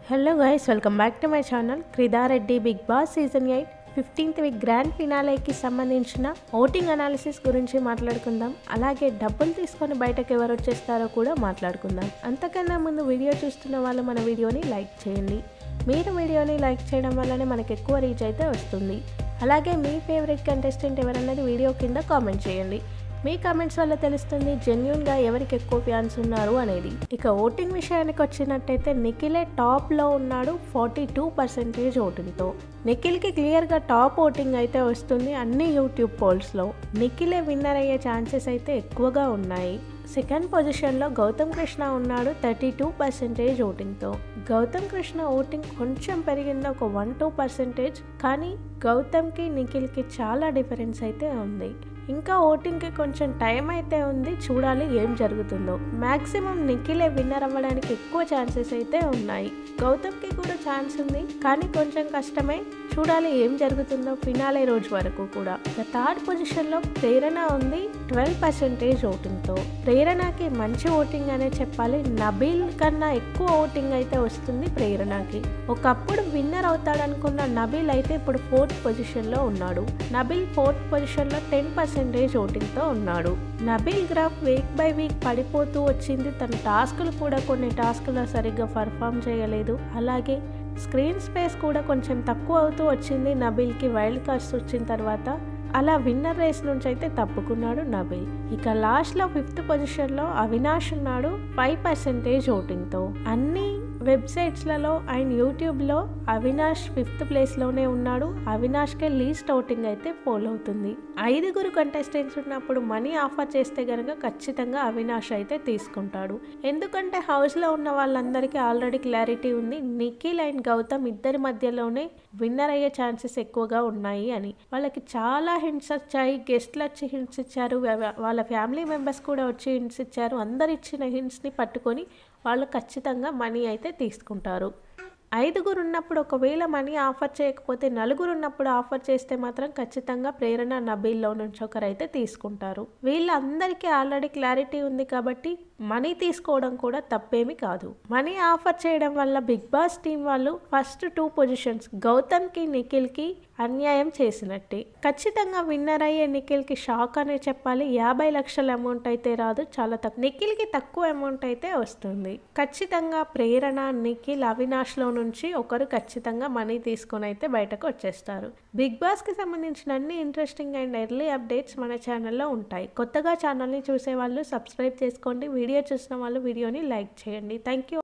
Hello guys, welcome back to my channel. క్రిదారెడ్డి Big Boss season 8 15th week grand ఫినాలేకి సంబంధించిన voting analysis గురించి మాట్లాడుకుందాం. అలాగే డబ్బులు తీసుకొని బయటకు ఎవరు వచ్చేస్తారో కూడా మాట్లాడుకుందాం. అంతకన్నా ముందు వీడియో చూస్తున్న వాళ్ళు మన వీడియోని లైక్ చేయండి. మీరు వీడియోని లైక్ చేయడం వల్లనే మనకు ఎక్కువ రీచ్ అయితే వస్తుంది. అలాగే మీ ఫేవరెట్ కంటెస్టెంట్ ఎవరన్నది వీడియో కింద కామెంట్ చేయండి. మీ కామెంట్స్ వల్ల తెలుస్తుంది జెన్యూన్గా ఎవరికి ఎక్కువ ఫ్యాన్స్ ఉన్నారు అనేది. ఇక ఓటింగ్ విషయానికి వచ్చినట్టయితే నిఖిలే టాప్లో ఉన్నాడు 42% ఓటింగ్తో. నిఖిల్కి క్లియర్గా టాప్ ఓటింగ్ అయితే వస్తుంది అన్ని యూట్యూబ్ పోల్స్లో. నిఖిలే విన్నర్ అయ్యే ఛాన్సెస్ అయితే ఎక్కువగా ఉన్నాయి. సెకండ్ పొజిషన్లో గౌతమ్ కృష్ణ ఉన్నాడు 32% ఓటింగ్తో. గౌతమ్ కృష్ణ ఓటింగ్ కొంచెం పెరిగింది, ఒక 1-2%. కానీ గౌతమ్కి నిఖిల్కి చాలా డిఫరెన్స్ అయితే ఉంది. ఇంకా ఓటింగ్కి కొంచెం టైం అయితే ఉంది, చూడాలి ఏం జరుగుతుందో. మ్యాక్సిమం నిఖిలే విన్నర్ అవ్వడానికి ఎక్కువ ఛాన్సెస్ అయితే ఉన్నాయి. గౌతమ్కి కూడా ఛాన్స్ ఉంది, కానీ కొంచెం కష్టమే. చూడాలి ఏం జరుగుతుందో ఫినాలే రోజు వరకు కూడా. థర్డ్ పొజిషన్లో ప్రేరణ ఉంది 12% ఓటింగ్తో. ప్రేరణకి మంచి ఓటింగ్ అనే చెప్పాలి. నబీల్ కన్నా ఎక్కువ ఓటింగ్ అయితే వస్తుంది ప్రేరణకి. ఒకప్పుడు విన్నర్ అవుతాడనుకున్న నబీల్ అయితే ఇప్పుడు 4th పొజిషన్లో ఉన్నాడు. నబీల్ 4th పొజిషన్లో 10% ఓటింగ్తో ఉన్నాడు. Nabeel graph week by week పడిపోతూ వచ్చింది. తన టాస్కులు కూడా కొన్ని టాస్కులు సరిగ్గా పర్ఫామ్ చేయలేదు. అలాగే స్క్రీన్ స్పేస్ కూడా కొంచెం తక్కువ అవుతూ వచ్చింది నబీల్కి వైల్డ్ కార్డ్స్ వచ్చిన తర్వాత. అలా విన్నర్ రేస్ నుంచి అయితే తప్పుకున్నాడు నబీల్. ఇక లాస్ట్లో 5th పొజిషన్లో అవినాష్ ఉన్నాడు 5% ఓటింగ్తో. అన్ని వెబ్సైట్స్లలో అండ్ యూట్యూబ్లో అవినాష్ 5th ప్లేస్లోనే ఉన్నాడు. అవినాష్కే లీస్ట్ ఓటింగ్ అయితే పోల్ అవుతుంది. 5 కంటెస్టెంట్స్ ఉన్నప్పుడు మనీ ఆఫర్ చేస్తే కనుక ఖచ్చితంగా అవినాష్ అయితే తీసుకుంటాడు. ఎందుకంటే హౌస్లో ఉన్న వాళ్ళందరికీ ఆల్రెడీ క్లారిటీ ఉంది నిఖిల్ అండ్ గౌతమ్ ఇద్దరి మధ్యలోనే విన్నర్ అయ్యే ఛాన్సెస్ ఎక్కువగా ఉన్నాయి అని. వాళ్ళకి చాలా హింట్స్ వచ్చాయి. గెస్ట్లు వచ్చి హింట్స్ ఇచ్చారు, వాళ్ళ ఫ్యామిలీ మెంబర్స్ కూడా వచ్చి హింట్స్ ఇచ్చారు. అందరు ఇచ్చిన హింట్స్ని పట్టుకొని వాళ్ళు ఖచ్చితంగా మనీ అయితే తీసుకుంటారు. 5 ఉన్నప్పుడు ఒకవేళ మనీ ఆఫర్ చేయకపోతే 4 ఉన్నప్పుడు ఆఫర్ చేస్తే మాత్రం ఖచ్చితంగా ప్రేరణ నబీల్లో నుంచి ఒకరైతే తీసుకుంటారు. వీళ్ళందరికీ ఆల్రెడీ క్లారిటీ ఉంది కాబట్టి మనీ తీసుకోవడం కూడా తప్పేమి కాదు. మనీ ఆఫర్ చేయడం వల్ల బిగ్ బాస్ టీం వాళ్ళు ఫస్ట్ 2 పొజిషన్స్ గౌతమ్కి నిఖిల్కి అన్యాయం చేసినట్టే. ఖచ్చితంగా విన్నర్ అయ్యే నిఖిల్కి షాక్ అనే చెప్పాలి. 50 లక్షల అమౌంట్ అయితే రాదు, చాలా తక్కువ. నిఖిల్కి తక్కువ అమౌంట్ అయితే వస్తుంది. ఖచ్చితంగా ప్రేరణ నిఖిల్ అవినాష్లో నుంచి ఒకరు ఖచ్చితంగా మనీ తీసుకొని అయితే బయటకు వచ్చేస్తారు. బిగ్ బాస్కి సంబంధించిన అన్ని ఇంట్రెస్టింగ్ అండ్ ఎర్లీ అప్డేట్స్ మన ఛానల్లో ఉంటాయి. కొత్తగా ఛానల్ని చూసే వాళ్ళు సబ్స్క్రైబ్ చేసుకోండి. వీడియో చూసిన వాళ్ళు వీడియోని లైక్ చేయండి. Thank you.